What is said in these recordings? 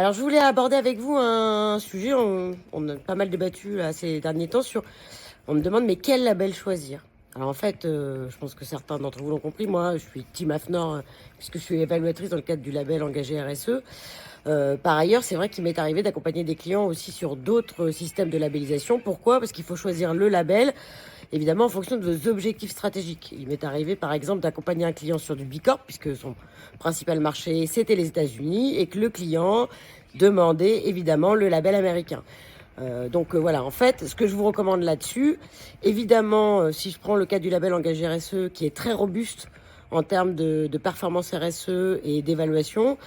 Alors, je voulais aborder avec vous un sujet, on a pas mal débattu là, ces derniers temps sur... On me demande, mais quel label choisir? Alors en fait, je pense que certains d'entre vous l'ont compris, moi je suis Team AFNOR, puisque je suis évaluatrice dans le cadre du label engagé RSE. Par ailleurs, c'est vrai qu'il m'est arrivé d'accompagner des clients aussi sur d'autres systèmes de labellisation. Pourquoi? Parce qu'il faut choisir le label, évidemment, en fonction de vos objectifs stratégiques. Il m'est arrivé, par exemple, d'accompagner un client sur du Bicorp, puisque son principal marché, c'était les États-Unis, et que le client demandait, évidemment, le label américain. Donc voilà, en fait, ce que je vous recommande là-dessus, évidemment, si je prends le cas du label engagé RSE, qui est très robuste en termes de performance RSE et d'évaluation,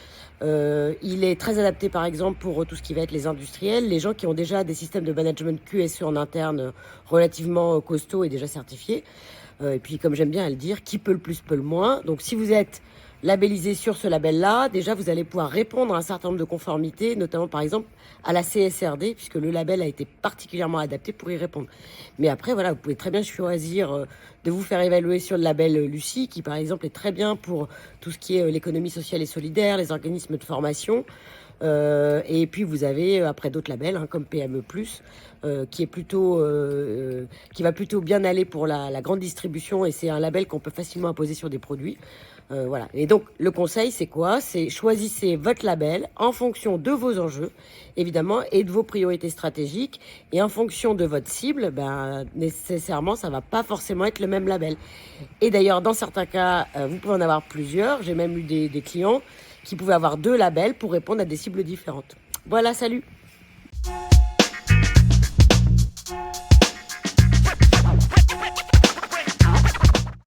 il est très adapté, par exemple, pour tout ce qui va être les industriels, les gens qui ont déjà des systèmes de management QSE en interne relativement costauds et déjà certifiés. Et puis, comme j'aime bien à le dire, qui peut le plus peut le moins. Donc, si vous êtes labellisé sur ce label-là, déjà, vous allez pouvoir répondre à un certain nombre de conformités, notamment, par exemple, à la CSRD, puisque le label a été particulièrement adapté pour y répondre. Mais après, voilà, vous pouvez très bien choisir de vous faire évaluer sur le label Lucie, qui, par exemple, est très bien pour tout ce qui est l'économie sociale et solidaire, les organismes de formation. Et puis vous avez après d'autres labels comme PME+, qui est plutôt qui va plutôt bien aller pour la grande distribution, et c'est un label qu'on peut facilement imposer sur des produits. Voilà. Et donc le conseil, c'est quoi? C'est choisissez votre label en fonction de vos enjeux, évidemment, et de vos priorités stratégiques, et en fonction de votre cible, nécessairement ça va pas forcément être le même label. Et d'ailleurs, dans certains cas, vous pouvez en avoir plusieurs. J'ai même eu des clients qui pouvaient avoir deux labels pour répondre à des cibles différentes. Voilà, salut!